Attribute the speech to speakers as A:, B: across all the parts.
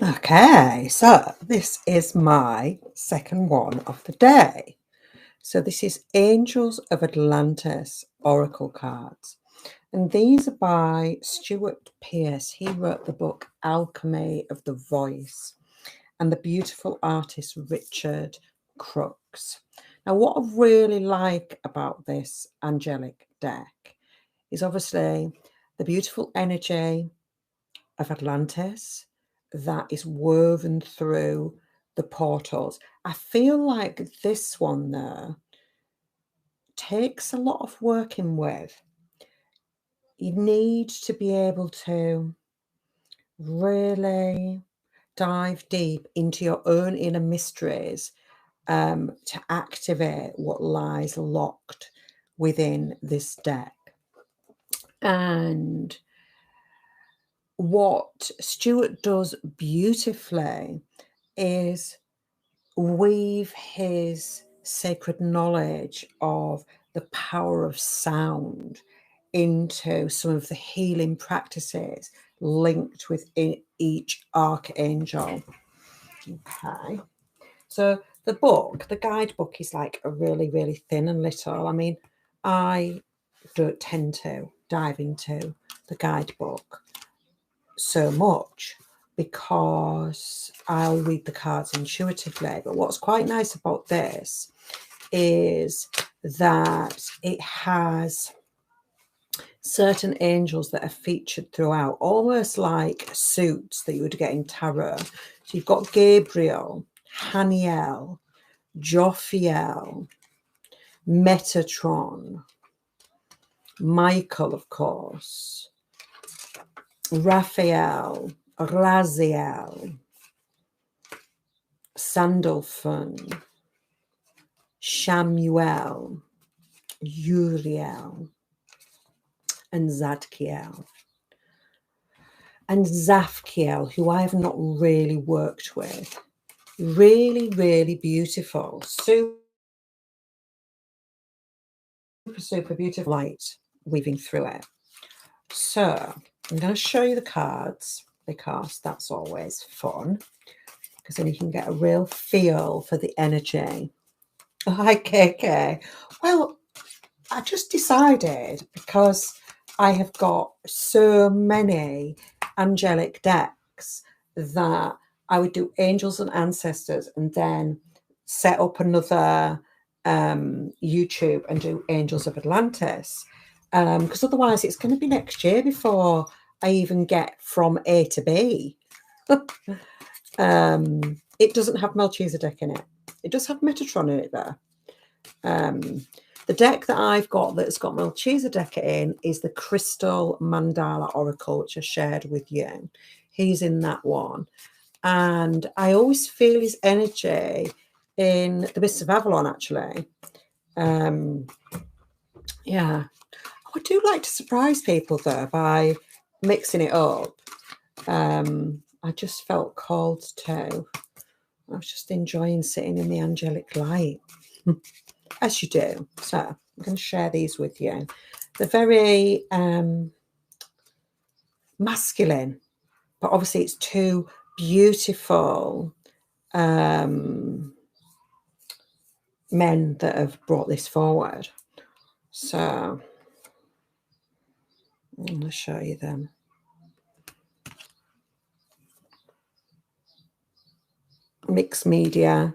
A: Okay, so this is my second one of the day. So this is Angels of Atlantis Oracle cards. And these are by Steward Pearce. He wrote the book Alchemy of the Voice, and the beautiful artist Richard Crookes. Now, what I really like about this angelic deck is obviously the beautiful energy of Atlantis that is woven through the portals. I feel like this one there takes a lot of working with. You need to be able to really dive deep into your own inner mysteries to activate what lies locked within this deck. And what Stewart does beautifully is weave his sacred knowledge of the power of sound into some of the healing practices linked with each archangel. Okay. So the guidebook is like a really, really thin and little. I mean, I don't tend to dive into the guidebook so much because I'll read the cards intuitively. But what's quite nice about this is that it has certain angels that are featured throughout, almost like suits that you would get in tarot. So you've got Gabriel, Haniel, Jophiel, Metatron, Michael, of course, Raphael, Raziel, Sandalphon, Shamuel, Uriel, and Zadkiel. And Zafkiel, who I have not really worked with. Really, really beautiful. Super, super beautiful light weaving through it. So I'm going to show you the cards because that's always fun, because then you can get a real feel for the energy. Oh, hi, KK. Well, I just decided, because I have got so many angelic decks, that I would do angels and ancestors and then set up another YouTube and do Angels of Atlantis. Because otherwise it's going to be next year before I even get from A to B. It doesn't have Melchizedek in it. It does have Metatron in it there. The deck that I've got that's got Melchizedek in is the Crystal Mandala Oracle, which I shared with you. He's in that one. And I always feel his energy in the Mists of Avalon, actually. Yeah. I do like to surprise people, though, by mixing it up. I just felt called to. I was just enjoying sitting in the angelic light. As you do. So I'm going to share these with you. They're very masculine, but obviously it's two beautiful men that have brought this forward. So I'm going to show you them. Mixed media.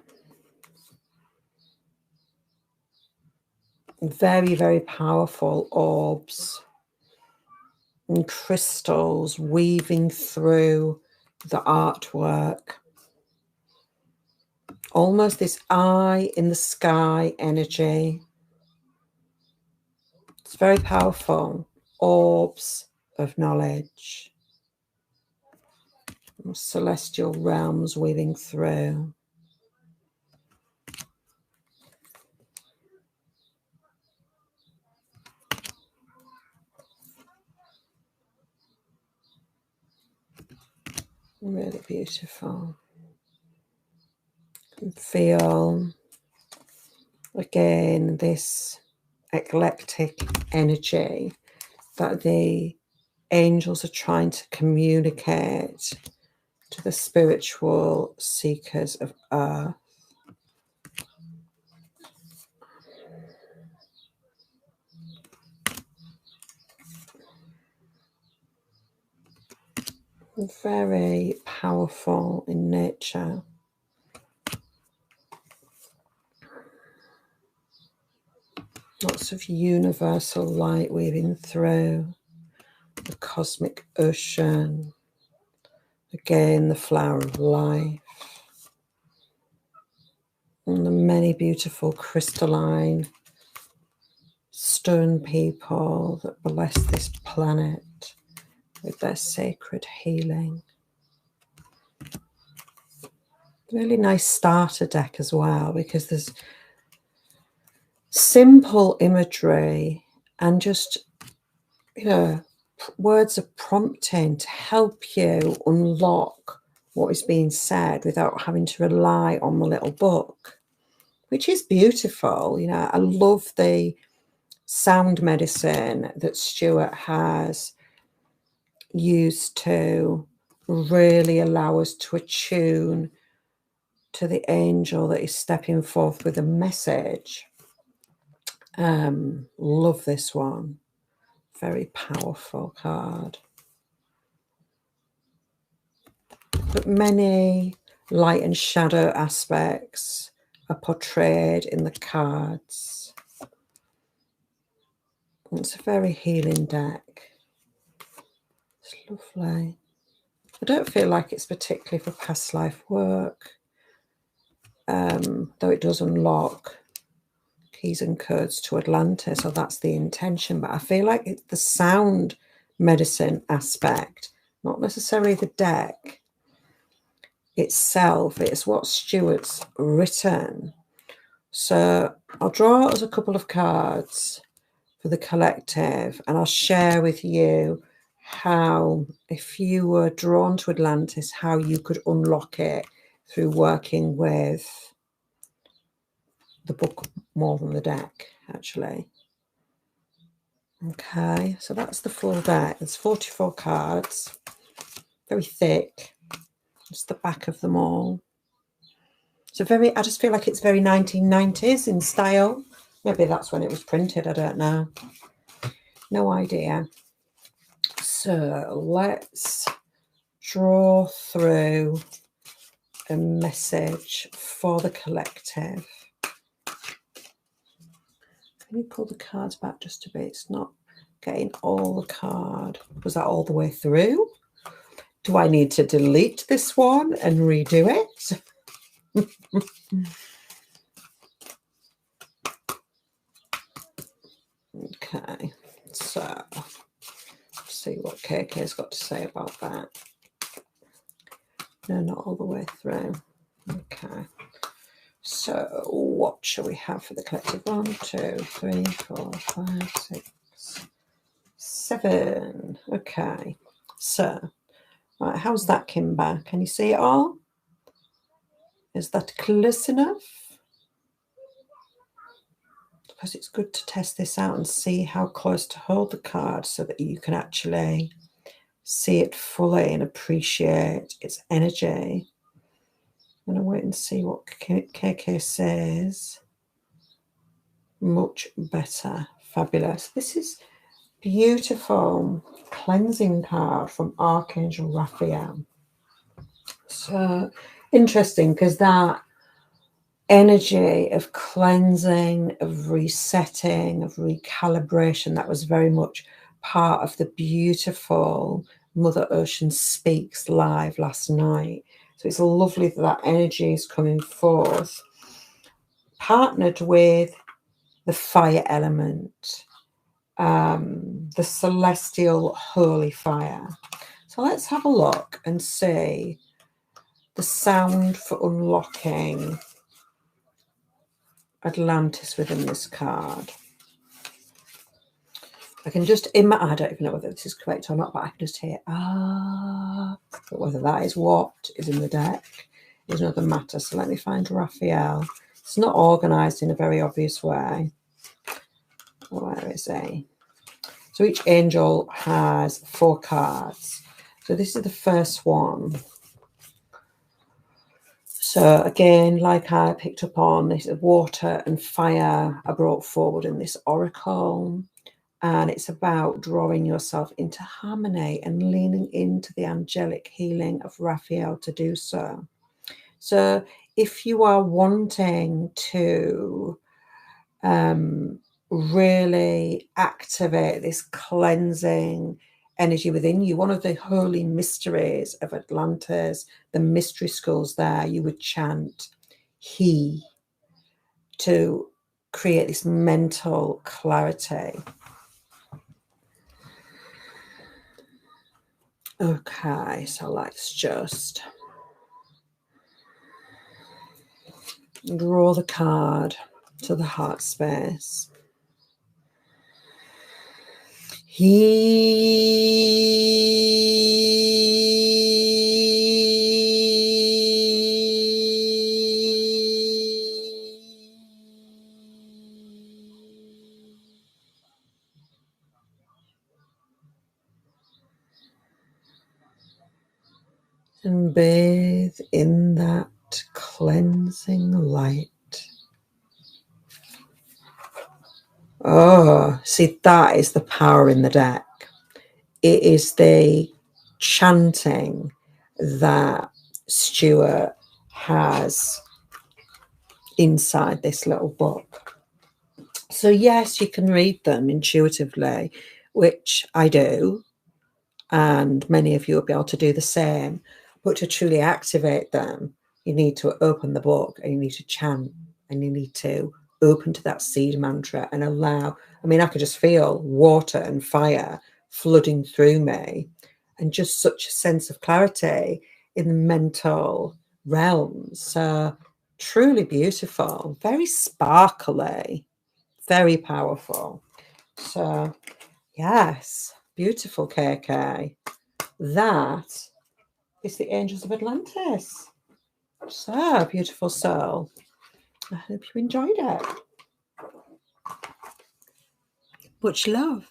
A: Very, very powerful orbs and crystals weaving through the artwork. Almost this eye in the sky energy. It's very powerful. Orbs of knowledge. Celestial realms weaving through. Really beautiful. You can feel, again, this eclectic energy that the angels are trying to communicate to the spiritual seekers of Earth. Very powerful in nature. Lots of universal light weaving through the cosmic ocean. Again, the flower of life. And the many beautiful crystalline stone people that bless this planet with their sacred healing. Really nice starter deck as well, because there's simple imagery and just, you know, words of prompting to help you unlock what is being said without having to rely on the little book, which is beautiful. You know, I love the sound medicine that Steward has used to really allow us to attune to the angel that is stepping forth with a message. Love this one. Very powerful card. But many light and shadow aspects are portrayed in the cards. It's a very healing deck. It's lovely. I don't feel like it's particularly for past life work, though it does unlock keys and codes to Atlantis, so that's the intention. But I feel like it's the sound medicine aspect, not necessarily the deck itself. It's what Steward's written. So I'll draw us a couple of cards for the collective, and I'll share with you how, if you were drawn to Atlantis, how you could unlock it through working with the book more than the deck, actually. Okay, so that's the full deck. There's 44 cards, very thick. It's the back of them all. So very, I just feel like it's very 1990s in style. Maybe that's when it was printed, I don't know. No idea. So let's draw through a message for the collective. Can you pull the cards back just a bit? It's not getting all the card. Was that all the way through? Do I need to delete this one and redo it? Okay, so let's see what KK's got to say about that. No, not all the way through. Okay. So what shall we have for the collective? 1, 2, 3, 4, 5, 6, 7. Okay. So, right, how's that, Kimber? Can you see it all? Is that close enough? Because it's good to test this out and see how close to hold the card so that you can actually see it fully and appreciate its energy. I'm going to wait and see what KK says. Much better. Fabulous. This is beautiful cleansing card from Archangel Raphael. So interesting, because that energy of cleansing, of resetting, of recalibration, that was very much part of the beautiful Mother Ocean Speaks live last night. So it's lovely that that energy is coming forth, partnered with the fire element, the celestial holy fire. So let's have a look and see the sound for unlocking Atlantis within this card. I can just, I don't even know whether this is correct or not, but I can just hear but whether that is what is in the deck is another matter. So let me find Raphael. It's not organised in a very obvious way. Where is he? So each angel has 4 cards. So this is the first one. So again, like I picked up on, this water and fire are brought forward in this oracle. And it's about drawing yourself into harmony and leaning into the angelic healing of Raphael to do so. So if you are wanting to really activate this cleansing energy within you, one of the holy mysteries of Atlantis, the mystery schools there, you would chant he to create this mental clarity. Okay, so let's just draw the card to the heart space. And bathe in that cleansing light. Oh, see, that is the power in the deck. It is the chanting that Steward has inside this little book. So yes, you can read them intuitively, which I do, and many of you will be able to do the same. But to truly activate them, you need to open the book and you need to chant and you need to open to that seed mantra and allow. I mean, I could just feel water and fire flooding through me and just such a sense of clarity in the mental realms. So truly beautiful, very sparkly, very powerful. So yes, beautiful, KK. That is the Angels of Atlantis. So beautiful soul. I hope you enjoyed it. Much love.